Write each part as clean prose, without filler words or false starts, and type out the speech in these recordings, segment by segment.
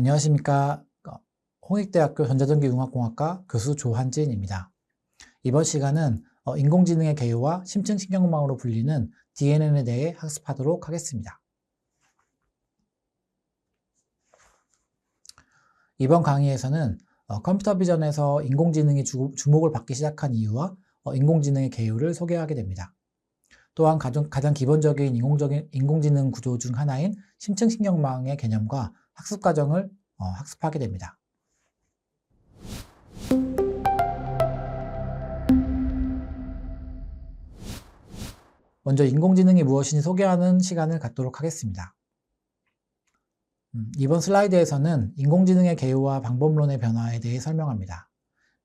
안녕하십니까. 홍익대학교 전자전기융합공학과 교수 조한진입니다. 이번 시간은 인공지능의 개요와 심층신경망으로 불리는 DNN에 대해 학습하도록 하겠습니다. 이번 강의에서는 컴퓨터 비전에서 인공지능이 주목을 받기 시작한 이유와 인공지능의 개요를 소개하게 됩니다. 또한 가장 기본적인 인공지능 구조 중 하나인 심층신경망의 개념과 학습 과정을 학습하게 됩니다. 먼저 인공지능이 무엇인지 소개하는 시간을 갖도록 하겠습니다. 이번 슬라이드에서는 인공지능의 개요와 방법론의 변화에 대해 설명합니다.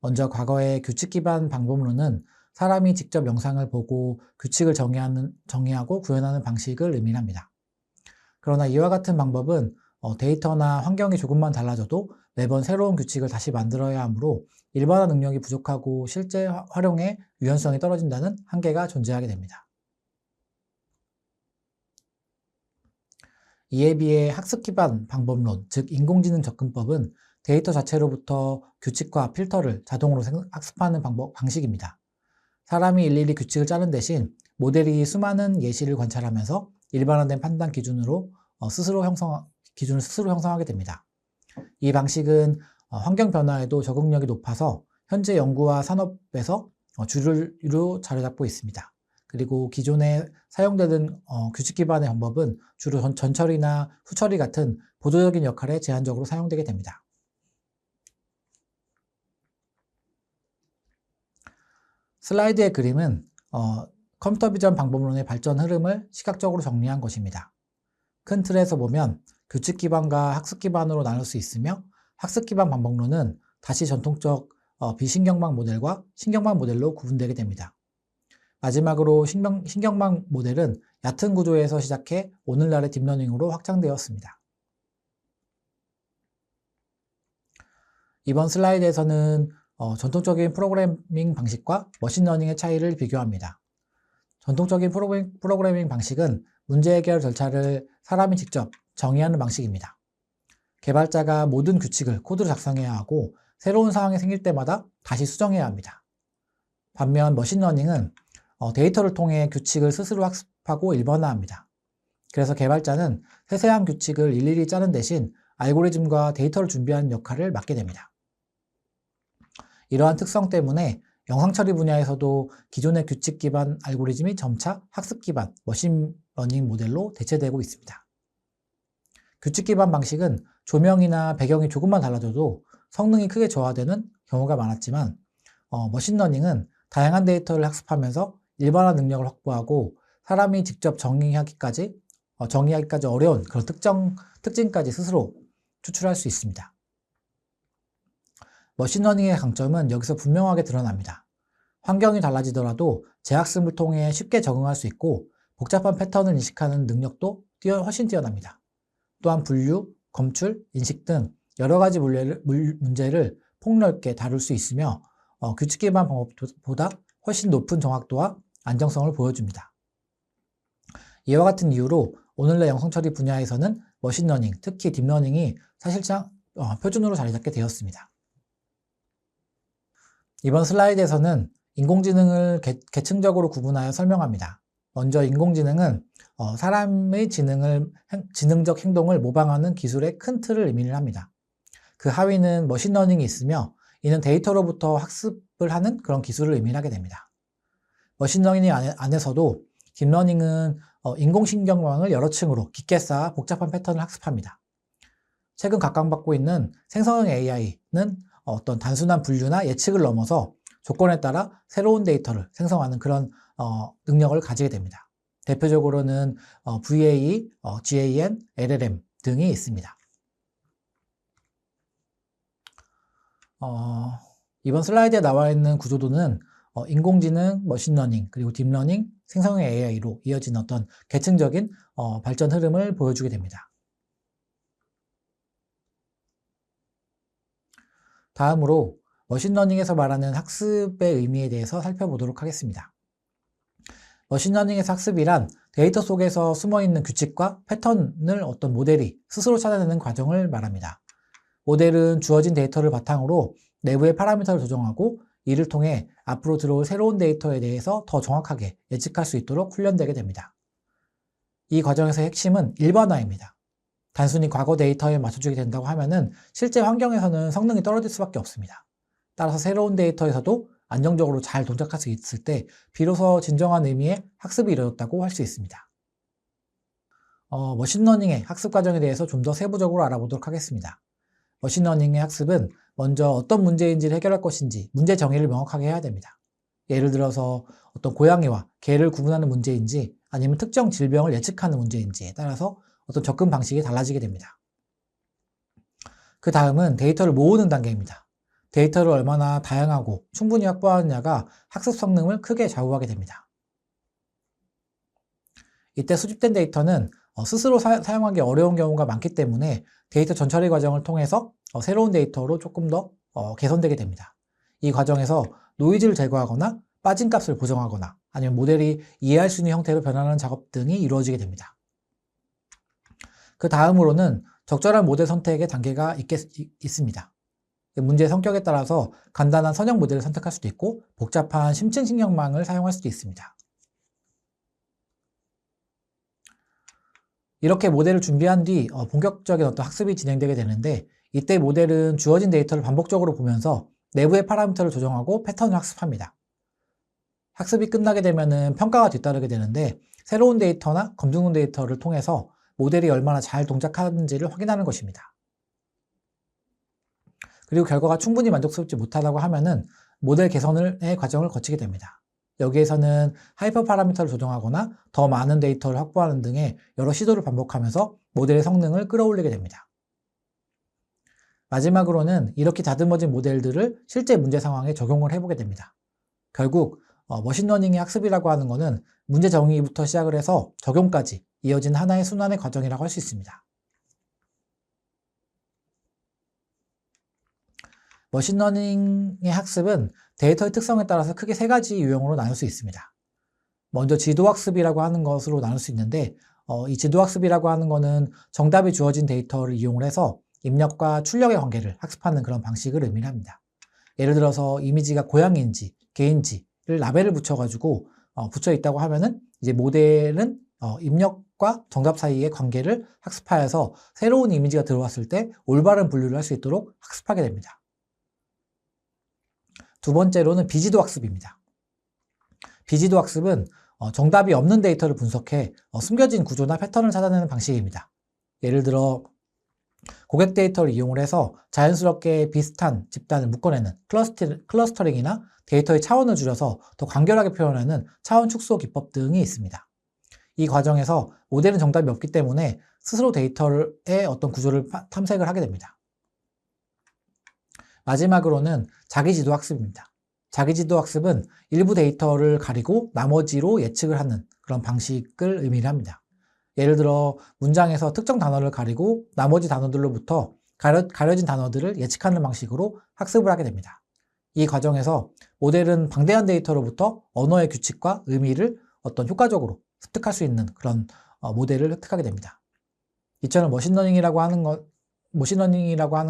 먼저 과거의 규칙 기반 방법론은 사람이 직접 영상을 보고 규칙을 정의하고 구현하는 방식을 의미합니다. 그러나 이와 같은 방법은 데이터나 환경이 조금만 달라져도 매번 새로운 규칙을 다시 만들어야 하므로 일반화 능력이 부족하고 실제 활용의 유연성이 떨어진다는 한계가 존재하게 됩니다. 이에 비해 학습 기반 방법론, 즉 인공지능 접근법은 데이터 자체로부터 규칙과 필터를 자동으로 학습하는 방식입니다. 사람이 일일이 규칙을 짜는 대신 모델이 수많은 예시를 관찰하면서 일반화된 판단 기준을 스스로 형성하게 됩니다. 이 방식은 환경 변화에도 적응력이 높아서 현재 연구와 산업에서 주류로 자리잡고 있습니다. 그리고 기존에 사용되는 규칙 기반의 방법은 주로 전처리나 후처리 같은 보조적인 역할에 제한적으로 사용되게 됩니다. 슬라이드의 그림은 컴퓨터 비전 방법론의 발전 흐름을 시각적으로 정리한 것입니다. 큰 틀에서 보면 규칙 기반과 학습 기반으로 나눌 수 있으며 학습 기반 방법론은 다시 전통적 비신경망 모델과 신경망 모델로 구분되게 됩니다. 마지막으로 신경망 모델은 얕은 구조에서 시작해 오늘날의 딥러닝으로 확장되었습니다. 이번 슬라이드에서는 전통적인 프로그래밍 방식과 머신러닝의 차이를 비교합니다. 전통적인 프로그래밍 방식은 문제 해결 절차를 사람이 직접 정의하는 방식입니다. 개발자가 모든 규칙을 코드로 작성해야 하고 새로운 상황이 생길 때마다 다시 수정해야 합니다. 반면 머신러닝은 데이터를 통해 규칙을 스스로 학습하고 일반화합니다. 그래서 개발자는 세세한 규칙을 일일이 짜는 대신 알고리즘과 데이터를 준비하는 역할을 맡게 됩니다. 이러한 특성 때문에 영상 처리 분야에서도 기존의 규칙 기반 알고리즘이 점차 학습 기반 머신러닝 모델로 대체되고 있습니다. 규칙 기반 방식은 조명이나 배경이 조금만 달라져도 성능이 크게 저하되는 경우가 많았지만 머신러닝은 다양한 데이터를 학습하면서 일반화 능력을 확보하고 사람이 직접 정의하기까지 어려운 그런 특징까지 스스로 추출할 수 있습니다. 머신러닝의 강점은 여기서 분명하게 드러납니다. 환경이 달라지더라도 재학습을 통해 쉽게 적응할 수 있고 복잡한 패턴을 인식하는 능력도 훨씬 뛰어납니다. 또한 분류, 검출, 인식 등 여러 가지 문제를 폭넓게 다룰 수 있으며 규칙 기반 방법보다 훨씬 높은 정확도와 안정성을 보여줍니다. 이와 같은 이유로 오늘날 영상 처리 분야에서는 머신러닝, 특히 딥러닝이 사실상 표준으로 자리잡게 되었습니다. 이번 슬라이드에서는 인공지능을 계층적으로 구분하여 설명합니다. 먼저 인공지능은 사람의 지능적 행동을 모방하는 기술의 큰 틀을 의미를 합니다. 그 하위는 머신러닝이 있으며 이는 데이터로부터 학습을 하는 그런 기술을 의미하게 됩니다. 머신러닝 안에서도 딥러닝은 인공신경망을 여러 층으로 깊게 쌓아 복잡한 패턴을 학습합니다. 최근 각광받고 있는 생성형 AI는 어떤 단순한 분류나 예측을 넘어서 조건에 따라 새로운 데이터를 생성하는 그런 능력을 가지게 됩니다. 대표적으로는 VAE, GAN, LLM 등이 있습니다. 이번 슬라이드에 나와 있는 구조도는 인공지능, 머신러닝, 그리고 딥러닝, 생성형 AI로 이어진 어떤 계층적인 발전 흐름을 보여주게 됩니다. 다음으로 머신러닝에서 말하는 학습의 의미에 대해서 살펴보도록 하겠습니다. 머신러닝에서 학습이란 데이터 속에서 숨어있는 규칙과 패턴을 어떤 모델이 스스로 찾아내는 과정을 말합니다. 모델은 주어진 데이터를 바탕으로 내부의 파라미터를 조정하고 이를 통해 앞으로 들어올 새로운 데이터에 대해서 더 정확하게 예측할 수 있도록 훈련되게 됩니다. 이 과정에서의 핵심은 일반화입니다. 단순히 과거 데이터에 맞춰주게 된다고 하면은 실제 환경에서는 성능이 떨어질 수밖에 없습니다. 따라서 새로운 데이터에서도 안정적으로 잘 동작할 수 있을 때 비로소 진정한 의미의 학습이 이루어졌다고 할 수 있습니다. 머신러닝의 학습 과정에 대해서 좀 더 세부적으로 알아보도록 하겠습니다. 머신러닝의 학습은 먼저 어떤 문제인지를 해결할 것인지 문제 정의를 명확하게 해야 됩니다. 예를 들어서 어떤 고양이와 개를 구분하는 문제인지 아니면 특정 질병을 예측하는 문제인지에 따라서 어떤 접근 방식이 달라지게 됩니다. 그 다음은 데이터를 모으는 단계입니다. 데이터를 얼마나 다양하고 충분히 확보하느냐가 학습 성능을 크게 좌우하게 됩니다. 이때 수집된 데이터는 스스로 사용하기 어려운 경우가 많기 때문에 데이터 전처리 과정을 통해서 새로운 데이터로 조금 더 개선되게 됩니다. 이 과정에서 노이즈를 제거하거나 빠진 값을 보정하거나 아니면 모델이 이해할 수 있는 형태로 변환하는 작업 등이 이루어지게 됩니다. 그 다음으로는 적절한 모델 선택의 단계가 있습니다. 문제의 성격에 따라서 간단한 선형 모델을 선택할 수도 있고 복잡한 심층 신경망을 사용할 수도 있습니다. 이렇게 모델을 준비한 뒤 본격적인 어떤 학습이 진행되게 되는데 이때 모델은 주어진 데이터를 반복적으로 보면서 내부의 파라미터를 조정하고 패턴을 학습합니다. 학습이 끝나게 되면은 평가가 뒤따르게 되는데 새로운 데이터나 검증된 데이터를 통해서 모델이 얼마나 잘 동작하는지를 확인하는 것입니다. 그리고 결과가 충분히 만족스럽지 못하다고 하면은 모델 개선의 과정을 거치게 됩니다. 여기에서는 하이퍼 파라미터를 조정하거나 더 많은 데이터를 확보하는 등의 여러 시도를 반복하면서 모델의 성능을 끌어올리게 됩니다. 마지막으로는 이렇게 다듬어진 모델들을 실제 문제 상황에 적용을 해보게 됩니다. 결국 머신러닝의 학습이라고 하는 것은 문제 정의부터 시작을 해서 적용까지 이어진 하나의 순환의 과정이라고 할 수 있습니다. 머신러닝의 학습은 데이터의 특성에 따라서 크게 세 가지 유형으로 나눌 수 있습니다. 먼저 지도학습이라고 하는 것으로 나눌 수 있는데 이 지도학습이라고 하는 것은 정답이 주어진 데이터를 이용을 해서 입력과 출력의 관계를 학습하는 그런 방식을 의미합니다. 예를 들어서 이미지가 고양이인지 개인지를 라벨을 붙여가지고 붙여 있다고 하면은 이제 모델은 입력과 정답 사이의 관계를 학습하여서 새로운 이미지가 들어왔을 때 올바른 분류를 할 수 있도록 학습하게 됩니다. 두 번째로는 비지도 학습입니다. 비지도 학습은 정답이 없는 데이터를 분석해 숨겨진 구조나 패턴을 찾아내는 방식입니다. 예를 들어 고객 데이터를 이용을 해서 자연스럽게 비슷한 집단을 묶어내는 클러스터링이나 데이터의 차원을 줄여서 더 간결하게 표현하는 차원 축소 기법 등이 있습니다. 이 과정에서 모델은 정답이 없기 때문에 스스로 데이터의 어떤 구조를 탐색을 하게 됩니다. 마지막으로는 자기지도 학습입니다. 자기지도 학습은 일부 데이터를 가리고 나머지로 예측을 하는 그런 방식을 의미합니다. 예를 들어 문장에서 특정 단어를 가리고 나머지 단어들로부터 가려진 단어들을 예측하는 방식으로 학습을 하게 됩니다. 이 과정에서 모델은 방대한 데이터로부터 언어의 규칙과 의미를 어떤 효과적으로 습득할 수 있는 그런 모델을 획득하게 됩니다. 이처럼 머신러닝이라고 하는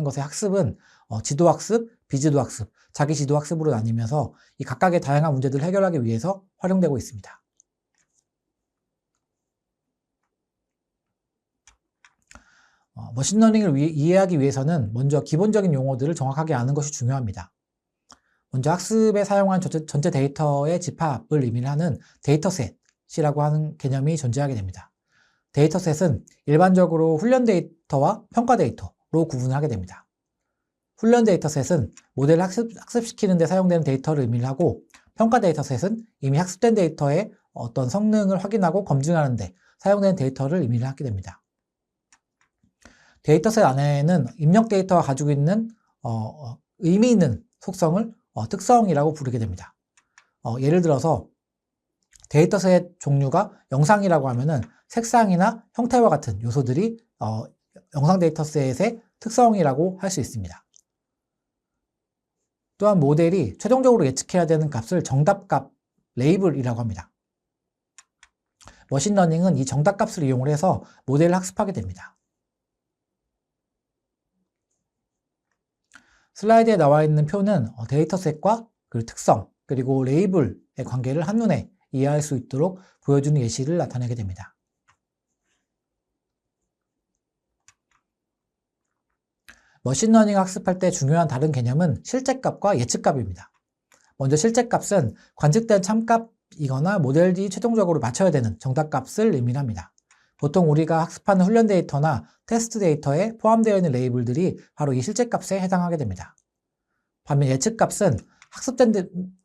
것의 학습은 지도학습, 비지도학습, 자기지도학습으로 나뉘면서 이 각각의 다양한 문제들을 해결하기 위해서 활용되고 있습니다. 머신러닝을 이해하기 위해서는 먼저 기본적인 용어들을 정확하게 아는 것이 중요합니다. 먼저 학습에 사용한 전체 데이터의 집합을 의미하는 데이터셋이라고 하는 개념이 존재하게 됩니다. 데이터셋은 일반적으로 훈련 데이터와 평가 데이터로 구분을 하게 됩니다. 훈련 데이터셋은 모델을 학습시키는 데 사용되는 데이터를 의미하고 평가 데이터셋은 이미 학습된 데이터의 어떤 성능을 확인하고 검증하는 데 사용되는 데이터를 의미하게 됩니다. 데이터셋 안에는 입력 데이터가 가지고 있는 의미 있는 속성을 특성이라고 부르게 됩니다. 예를 들어서 데이터셋 종류가 영상이라고 하면은 색상이나 형태와 같은 요소들이 영상 데이터셋의 특성이라고 할 수 있습니다. 또한 모델이 최종적으로 예측해야 되는 값을 정답값, 레이블이라고 합니다. 머신러닝은 이 정답값을 이용을 해서 모델을 학습하게 됩니다. 슬라이드에 나와 있는 표는 데이터셋과 그리고 특성, 그리고 레이블의 관계를 한눈에 이해할 수 있도록 보여주는 예시를 나타내게 됩니다. 머신러닝 학습할 때 중요한 다른 개념은 실제값과 예측값입니다. 먼저 실제값은 관측된 참값이거나 모델이 최종적으로 맞춰야 되는 정답값을 의미합니다. 보통 우리가 학습하는 훈련 데이터나 테스트 데이터에 포함되어 있는 레이블들이 바로 이 실제값에 해당하게 됩니다. 반면 예측값은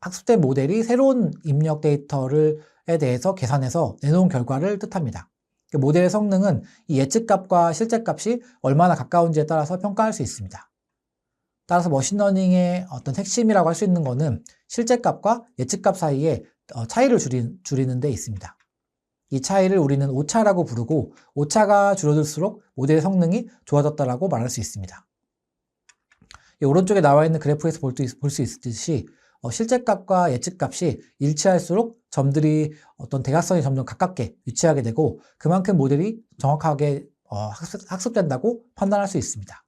학습된 모델이 새로운 입력 데이터에 대해서 계산해서 내놓은 결과를 뜻합니다. 모델의 성능은 이 예측값과 실제값이 얼마나 가까운지에 따라서 평가할 수 있습니다. 따라서 머신러닝의 어떤 핵심이라고 할 수 있는 것은 실제값과 예측값 사이에 차이를 줄이는 데 있습니다. 이 차이를 우리는 오차라고 부르고 오차가 줄어들수록 모델의 성능이 좋아졌다라고 말할 수 있습니다. 이 오른쪽에 나와 있는 그래프에서 볼 수 있듯이 실제값과 예측값이 일치할수록 점들이 어떤 대각선이 점점 가깝게 위치하게 되고 그만큼 모델이 정확하게 학습된다고 판단할 수 있습니다.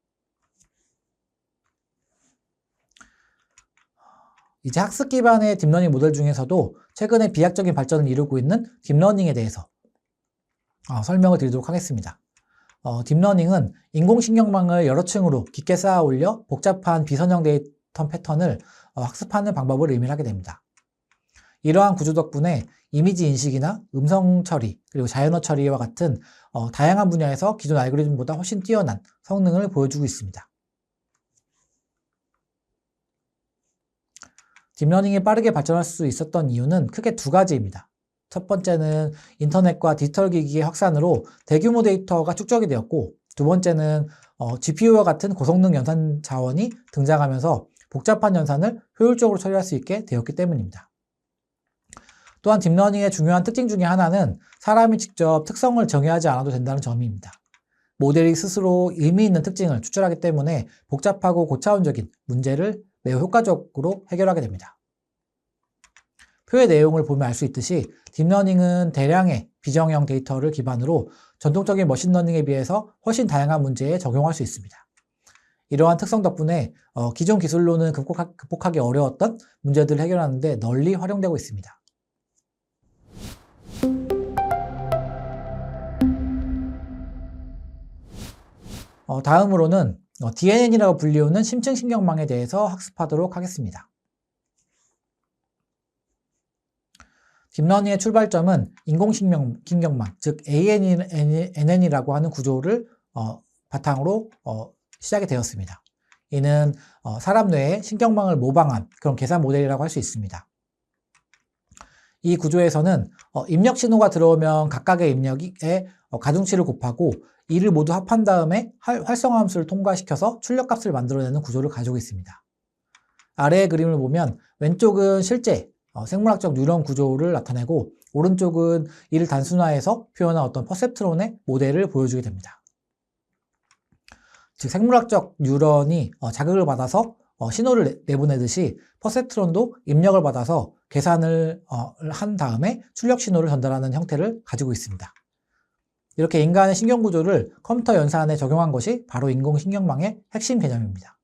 이제 학습 기반의 딥러닝 모델 중에서도 최근에 비약적인 발전을 이루고 있는 딥러닝에 대해서 설명을 드리도록 하겠습니다. 딥러닝은 인공신경망을 여러 층으로 깊게 쌓아 올려 복잡한 비선형 데이터 패턴을 학습하는 방법을 의미하게 됩니다. 이러한 구조 덕분에 이미지 인식이나 음성 처리, 그리고 자연어 처리와 같은 다양한 분야에서 기존 알고리즘보다 훨씬 뛰어난 성능을 보여주고 있습니다. 딥러닝이 빠르게 발전할 수 있었던 이유는 크게 두 가지입니다. 첫 번째는 인터넷과 디지털 기기의 확산으로 대규모 데이터가 축적이 되었고, 두 번째는 GPU와 같은 고성능 연산 자원이 등장하면서 복잡한 연산을 효율적으로 처리할 수 있게 되었기 때문입니다. 또한 딥러닝의 중요한 특징 중에 하나는 사람이 직접 특성을 정의하지 않아도 된다는 점입니다. 모델이 스스로 의미 있는 특징을 추출하기 때문에 복잡하고 고차원적인 문제를 매우 효과적으로 해결하게 됩니다. 표의 내용을 보면 알 수 있듯이 딥러닝은 대량의 비정형 데이터를 기반으로 전통적인 머신러닝에 비해서 훨씬 다양한 문제에 적용할 수 있습니다. 이러한 특성 덕분에 기존 기술로는 극복하기 어려웠던 문제들을 해결하는 데 널리 활용되고 있습니다. 다음으로는 DNN이라고 불리우는 심층신경망에 대해서 학습하도록 하겠습니다. 딥러닝의 출발점은 인공신경망, 즉 ANN이라고 하는 구조를 바탕으로 시작이 되었습니다. 이는 사람 뇌의 신경망을 모방한 그런 계산 모델이라고 할 수 있습니다. 이 구조에서는 입력 신호가 들어오면 각각의 입력에 가중치를 곱하고 이를 모두 합한 다음에 활성화 함수를 통과시켜서 출력값을 만들어내는 구조를 가지고 있습니다. 아래의 그림을 보면 왼쪽은 실제 생물학적 뉴런 구조를 나타내고 오른쪽은 이를 단순화해서 표현한 어떤 퍼셉트론의 모델을 보여주게 됩니다. 즉 생물학적 뉴런이 자극을 받아서 신호를 내보내듯이 퍼셉트론도 입력을 받아서 계산을 한 다음에 출력 신호를 전달하는 형태를 가지고 있습니다. 이렇게 인간의 신경구조를 컴퓨터 연산에 적용한 것이 바로 인공신경망의 핵심 개념입니다.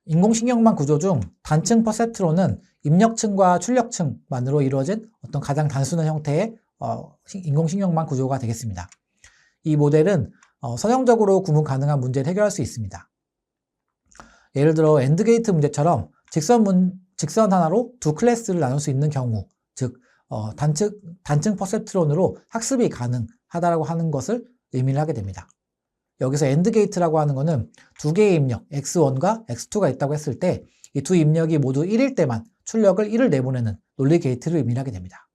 인공신경망 구조 중 단층 퍼셉트론은 입력층과 출력층만으로 이루어진 어떤 가장 단순한 형태의 인공신경망 구조가 되겠습니다. 이 모델은 선형적으로 구분 가능한 문제를 해결할 수 있습니다. 예를 들어 엔드게이트 문제처럼 직선 하나로 두 클래스를 나눌 수 있는 경우, 즉 단층 퍼셉트론으로 학습이 가능하다고 하는 것을 의미를 하게 됩니다. 여기서 엔드게이트라고 하는 것은 두 개의 입력 x1과 x2가 있다고 했을 때 이 두 입력이 모두 1일 때만 출력을 1을 내보내는 논리 게이트를 의미하게 됩니다.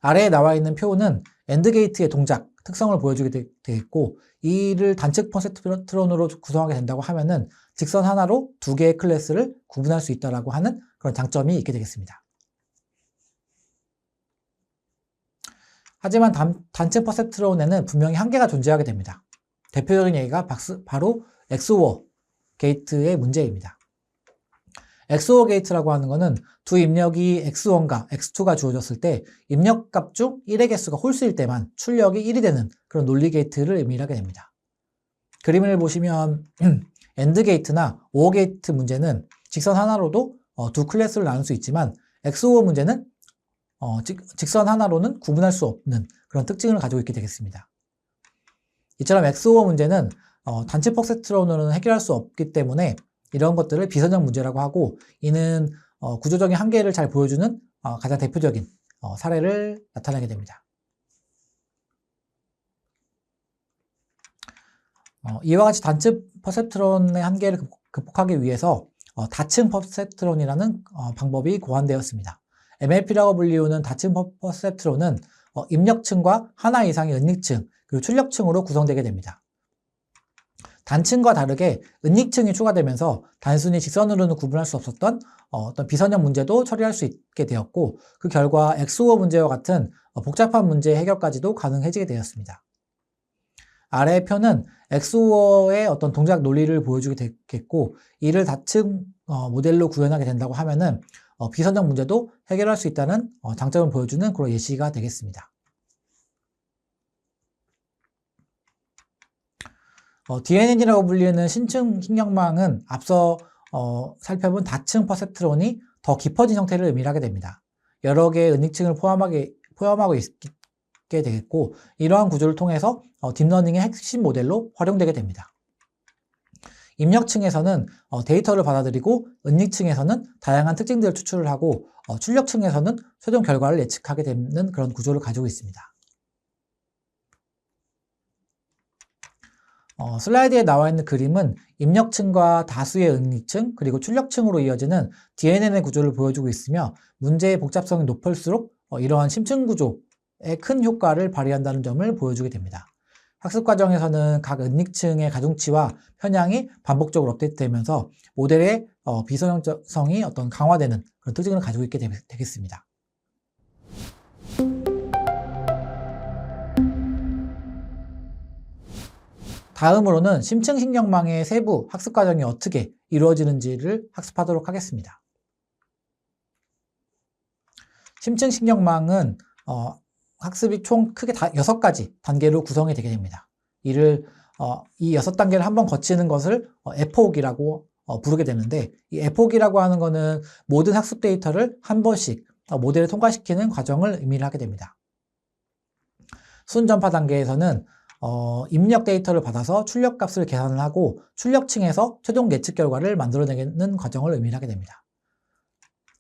아래에 나와 있는 표는 엔드게이트의 동작, 특성을 보여주게 되겠고 이를 단층 퍼셉트론으로 구성하게 된다고 하면은 직선 하나로 두 개의 클래스를 구분할 수 있다라고 하는 그런 장점이 있게 되겠습니다. 하지만 단층 퍼셉트론에는 분명히 한계가 존재하게 됩니다. 대표적인 예가 바로 엑스워 게이트의 문제입니다. XOR 게이트라고 하는 거는 두 입력이 X1과 X2가 주어졌을 때 입력값 중 1의 개수가 홀수일 때만 출력이 1이 되는 그런 논리 게이트를 의미하게 됩니다. 그림을 보시면 AND 게이트나 OR 게이트 문제는 직선 하나로도 두 클래스를 나눌 수 있지만 XOR 문제는 직선 하나로는 구분할 수 없는 그런 특징을 가지고 있게 되겠습니다. 이처럼 XOR 문제는 단체 퍼셉트론으로는 해결할 수 없기 때문에 이런 것들을 비선형 문제라고 하고, 이는 구조적인 한계를 잘 보여주는 가장 대표적인 사례를 나타내게 됩니다. 이와 같이 단체 퍼셉트론의 한계를 극복하기 위해서 다층 퍼셉트론이라는 방법이 고안되었습니다. MLP라고 불리우는 다층 퍼셉트론은 입력층과 하나 이상의 은닉층 그리고 출력층으로 구성되게 됩니다. 단층과 다르게 은닉층이 추가되면서 단순히 직선으로는 구분할 수 없었던 어떤 비선형 문제도 처리할 수 있게 되었고, 그 결과 XOR 문제와 같은 복잡한 문제 해결까지도 가능해지게 되었습니다. 아래의 표는 XOR의 어떤 동작 논리를 보여주게 되겠고, 이를 다층 모델로 구현하게 된다고 하면은 비선형 문제도 해결할 수 있다는 장점을 보여주는 그런 예시가 되겠습니다. DNN이라고 불리는 신층 신경망은 앞서 살펴본 다층 퍼셉트론이 더 깊어진 형태를 의미하게 됩니다. 여러 개의 은닉층을 포함하고 있게 되겠고, 이러한 구조를 통해서 딥러닝의 핵심 모델로 활용되게 됩니다. 입력층에서는 데이터를 받아들이고, 은닉층에서는 다양한 특징들을 추출을 하고, 출력층에서는 최종 결과를 예측하게 되는 그런 구조를 가지고 있습니다. 슬라이드에 나와 있는 그림은 입력층과 다수의 은닉층 그리고 출력층으로 이어지는 DNN의 구조를 보여주고 있으며, 문제의 복잡성이 높을수록 이러한 심층 구조에 큰 효과를 발휘한다는 점을 보여주게 됩니다. 학습 과정에서는 각 은닉층의 가중치와 편향이 반복적으로 업데이트되면서 모델의 비선형성이 강화되는 그런 특징을 가지고 있게 되겠습니다. 다음으로는 심층신경망의 세부 학습 과정이 어떻게 이루어지는지를 학습하도록 하겠습니다. 심층신경망은 학습이 총 크게 6가지 단계로 구성이 되게 됩니다. 이 6단계를 한번 거치는 것을 에포옥이라고 부르게 되는데, 이 에포옥이라고 하는 것은 모든 학습 데이터를 한 번씩 모델에 통과시키는 과정을 의미하게 됩니다. 순전파 단계에서는 입력 데이터를 받아서 출력값을 계산을 하고 출력층에서 최종 예측 결과를 만들어내는 과정을 의미하게 됩니다.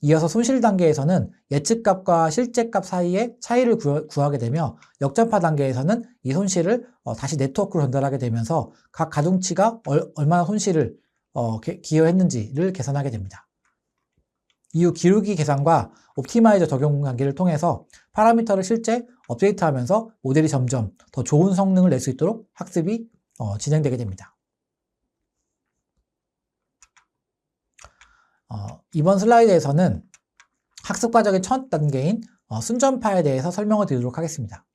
이어서 손실 단계에서는 예측값과 실제값 사이의 차이를 구하게 되며, 역전파 단계에서는 이 손실을 다시 네트워크로 전달하게 되면서 각 가중치가 얼마나 손실을 기여했는지를 계산하게 됩니다. 이후 기울기 계산과 옵티마이저 적용 단계를 통해서 파라미터를 실제 업데이트하면서 모델이 점점 더 좋은 성능을 낼 수 있도록 학습이 진행되게 됩니다. 이번 슬라이드에서는 학습 과정의 첫 단계인 순전파에 대해서 설명을 드리도록 하겠습니다.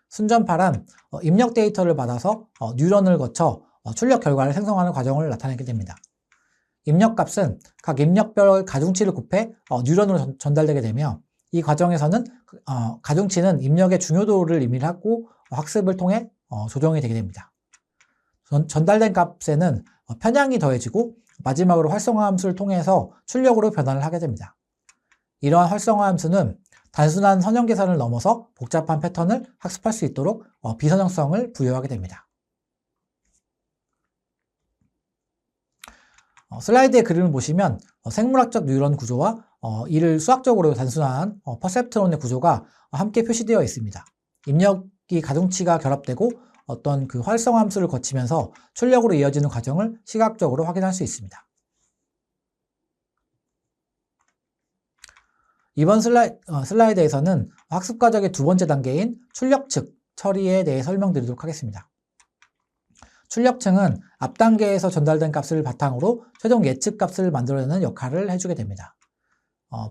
순전파란 입력 데이터를 받아서 뉴런을 거쳐 출력 결과를 생성하는 과정을 나타내게 됩니다. 입력값은 각 입력별 가중치를 곱해 뉴런으로 전달되게 되며, 이 과정에서는 가중치는 입력의 중요도를 의미하고 학습을 통해 조정이 되게 됩니다. 전달된 값에는 편향이 더해지고 마지막으로 활성화 함수를 통해서 출력으로 변환을 하게 됩니다. 이러한 활성화 함수는 단순한 선형 계산을 넘어서 복잡한 패턴을 학습할 수 있도록 비선형성을 부여하게 됩니다. 슬라이드의 그림을 보시면 생물학적 뉴런 구조와 이를 수학적으로 단순한 퍼셉트론의 구조가 함께 표시되어 있습니다. 입력이 가중치가 결합되고 어떤 그 활성화 함수를 거치면서 출력으로 이어지는 과정을 시각적으로 확인할 수 있습니다. 이번 슬라이드에서는 학습 과정의 두 번째 단계인 출력 측 처리에 대해 설명드리도록 하겠습니다. 출력층은 앞 단계에서 전달된 값을 바탕으로 최종 예측 값을 만들어내는 역할을 해주게 됩니다.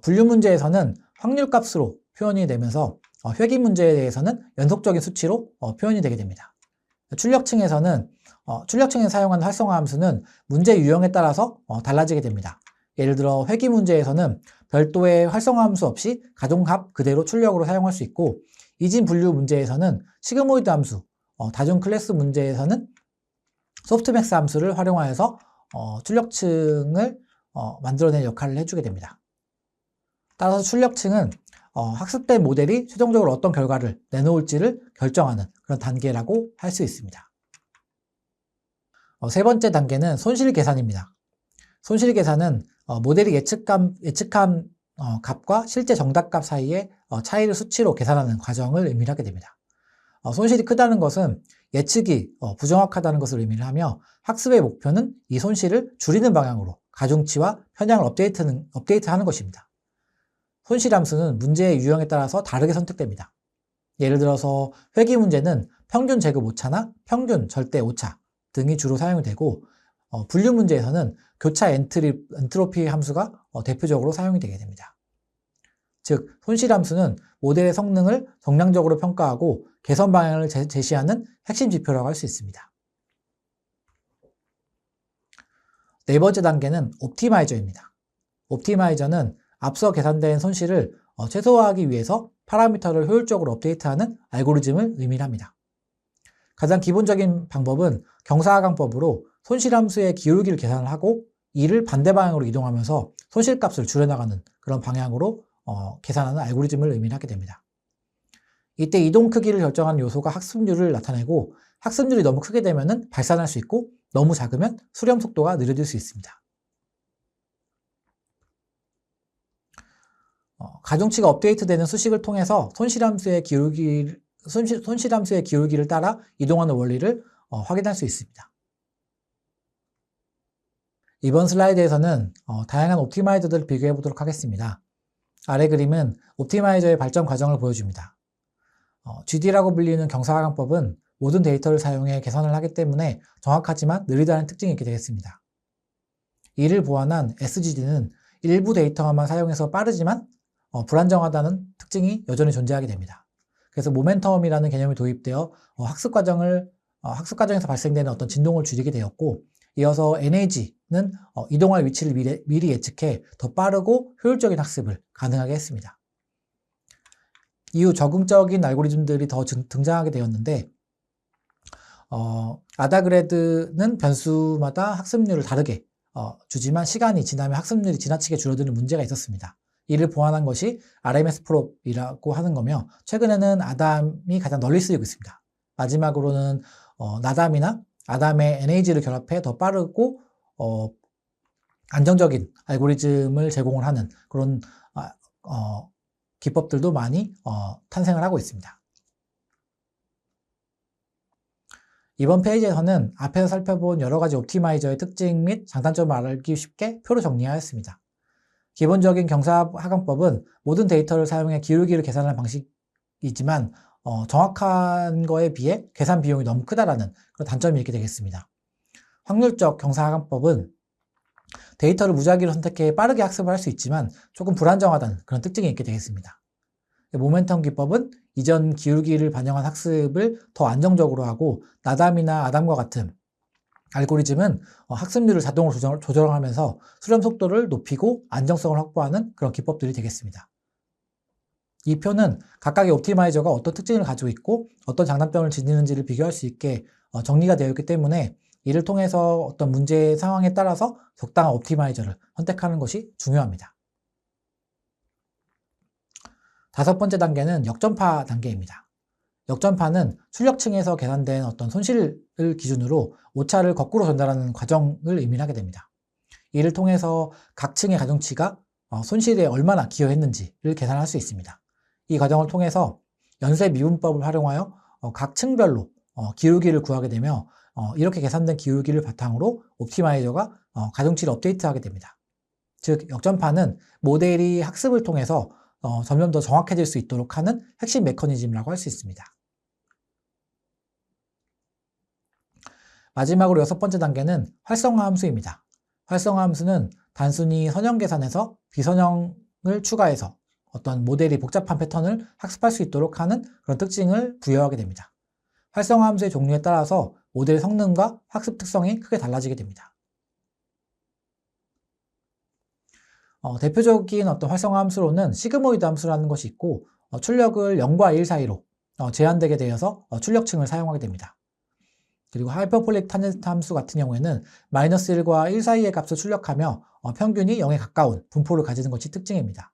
분류 문제에서는 확률 값으로 표현이 되면서 회귀 문제에 대해서는 연속적인 수치로 표현이 되게 됩니다. 출력층에 사용하는 활성화 함수는 문제 유형에 따라서 달라지게 됩니다. 예를 들어 회귀 문제에서는 별도의 활성화 함수 없이 가정값 그대로 출력으로 사용할 수 있고, 이진 분류 문제에서는 시그모이드 함수, 다중 클래스 문제에서는 소프트맥스 함수를 활용하여서 출력층을 만들어내는 역할을 해주게 됩니다. 따라서 출력층은 학습된 모델이 최종적으로 어떤 결과를 내놓을지를 결정하는 그런 단계라고 할 수 있습니다. 세 번째 단계는 손실 계산입니다. 손실 계산은 모델이 예측한 값과 실제 정답값 사이의 차이를 수치로 계산하는 과정을 의미하게 됩니다. 손실이 크다는 것은 예측이 부정확하다는 것을 의미를 하며, 학습의 목표는 이 손실을 줄이는 방향으로 가중치와 편향을 업데이트하는 것입니다. 손실 함수는 문제의 유형에 따라서 다르게 선택됩니다. 예를 들어서 회귀 문제는 평균 제곱 오차나 평균 절대 오차 등이 주로 사용이 되고, 분류 문제에서는 교차 엔트로피 함수가 대표적으로 사용이 되게 됩니다. 즉, 손실 함수는 모델의 성능을 정량적으로 평가하고 개선 방향을 제시하는 핵심 지표라고 할 수 있습니다. 네 번째 단계는 옵티마이저입니다. 옵티마이저는 앞서 계산된 손실을 최소화하기 위해서 파라미터를 효율적으로 업데이트하는 알고리즘을 의미합니다. 가장 기본적인 방법은 경사하강법으로 손실 함수의 기울기를 계산을 하고 이를 반대 방향으로 이동하면서 손실값을 줄여나가는 그런 방향으로 계산하는 알고리즘을 의미하게 됩니다. 이때 이동 크기를 결정하는 요소가 학습률을 나타내고, 학습률이 너무 크게 되면 발산할 수 있고 너무 작으면 수렴 속도가 느려질 수 있습니다. 가중치가 업데이트되는 수식을 통해서 손실 함수의 기울기를 따라 이동하는 원리를 확인할 수 있습니다. 이번 슬라이드에서는 다양한 옵티마이저들을 비교해 보도록 하겠습니다. 아래 그림은 옵티마이저의 발전 과정을 보여줍니다. GD라고 불리는 경사하강법은 모든 데이터를 사용해 계산을 하기 때문에 정확하지만 느리다는 특징이 있게 되겠습니다. 이를 보완한 SGD는 일부 데이터만 사용해서 빠르지만 불안정하다는 특징이 여전히 존재하게 됩니다. 그래서 모멘텀이라는 개념이 도입되어 학습 과정에서 발생되는 어떤 진동을 줄이게 되었고, 이어서 NAG는 이동할 위치를 미리 예측해 더 빠르고 효율적인 학습을 가능하게 했습니다. 이후 적응적인 알고리즘들이 더 등장하게 되었는데, 아다그레드는 변수마다 학습률을 다르게 주지만 시간이 지나면 학습률이 지나치게 줄어드는 문제가 있었습니다. 이를 보완한 것이 RMS 프롭이라고 하는 거며, 최근에는 아담이 가장 널리 쓰이고 있습니다. 마지막으로는 나담이나 아담의 NAG를 결합해 더 빠르고 안정적인 알고리즘을 제공을 하는 그런 기법들도 많이 탄생을 하고 있습니다. 이번 페이지에서는 앞에서 살펴본 여러 가지 옵티마이저의 특징 및 장단점을 알기 쉽게 표로 정리하였습니다. 기본적인 경사하강법은 모든 데이터를 사용해 기울기를 계산하는 방식이지만 정확한 거에 비해 계산 비용이 너무 크다라는 그런 단점이 있게 되겠습니다. 확률적 경사하강법은 데이터를 무작위로 선택해 빠르게 학습을 할 수 있지만 조금 불안정하다는 그런 특징이 있게 되겠습니다. 모멘텀 기법은 이전 기울기를 반영한 학습을 더 안정적으로 하고, 나담이나 아담과 같은 알고리즘은 학습률을 자동으로 조정하면서 수렴 속도를 높이고 안정성을 확보하는 그런 기법들이 되겠습니다. 이 표는 각각의 옵티마이저가 어떤 특징을 가지고 있고 어떤 장단점을 지니는지를 비교할 수 있게 정리가 되어 있기 때문에, 이를 통해서 어떤 문제 상황에 따라서 적당한 옵티마이저를 선택하는 것이 중요합니다. 다섯 번째 단계는 역전파 단계입니다. 역전파는 출력층에서 계산된 어떤 손실을 기준으로 오차를 거꾸로 전달하는 과정을 의미하게 됩니다. 이를 통해서 각 층의 가중치가 손실에 얼마나 기여했는지를 계산할 수 있습니다. 이 과정을 통해서 연쇄 미분법을 활용하여 각 층별로 기울기를 구하게 되며, 이렇게 계산된 기울기를 바탕으로 옵티마이저가 가중치를 업데이트하게 됩니다. 즉, 역전파는 모델이 학습을 통해서 점점 더 정확해질 수 있도록 하는 핵심 메커니즘이라고 할 수 있습니다. 마지막으로 여섯 번째 단계는 활성화 함수입니다. 활성화 함수는 단순히 선형 계산에서 비선형을 추가해서 어떤 모델이 복잡한 패턴을 학습할 수 있도록 하는 그런 특징을 부여하게 됩니다. 활성화 함수의 종류에 따라서 모델 성능과 학습 특성이 크게 달라지게 됩니다. 대표적인 어떤 활성화 함수로는 시그모이드 함수라는 것이 있고, 출력을 0과 1 사이로 제한되게 되어서 출력층을 사용하게 됩니다. 그리고 하이퍼볼릭 탄젠트 함수 같은 경우에는 마이너스 1과 1 사이의 값을 출력하며 평균이 0에 가까운 분포를 가지는 것이 특징입니다.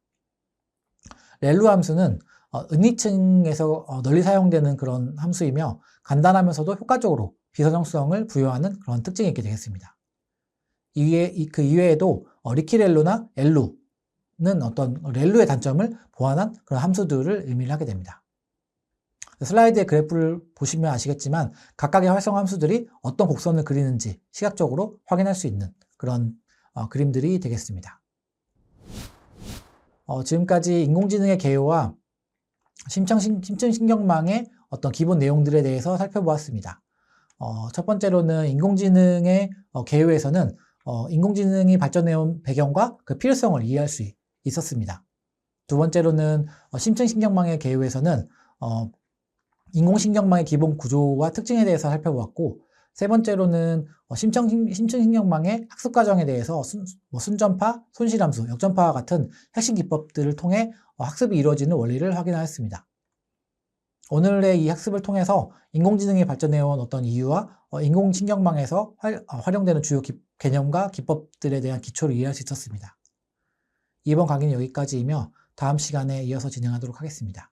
렐루 함수는 은위층에서 널리 사용되는 그런 함수이며 간단하면서도 효과적으로 비선형성을 부여하는 그런 특징이 있게 되겠습니다. 그 이외에도 리키렐루나 엘루는 어떤 렐루의 단점을 보완한 그런 함수들을 의미를 하게 됩니다. 슬라이드의 그래프를 보시면 아시겠지만 각각의 활성화 함수들이 어떤 곡선을 그리는지 시각적으로 확인할 수 있는 그런 그림들이 되겠습니다. 지금까지 인공지능의 개요와 심층신경망의 어떤 기본 내용들에 대해서 살펴보았습니다. 첫 번째로는 인공지능의 개요에서는 인공지능이 발전해온 배경과 그 필요성을 이해할 수 있었습니다. 두 번째로는 심층신경망의 개요에서는 인공신경망의 기본 구조와 특징에 대해서 살펴보았고, 세 번째로는 심층신경망의 학습 과정에 대해서 순전파, 손실함수, 역전파와 같은 핵심 기법들을 통해 학습이 이루어지는 원리를 확인하였습니다. 오늘의 이 학습을 통해서 인공지능이 발전해온 어떤 이유와 인공신경망에서 활용되는 주요 개념과 기법들에 대한 기초를 이해할 수 있었습니다. 이번 강의는 여기까지이며 다음 시간에 이어서 진행하도록 하겠습니다.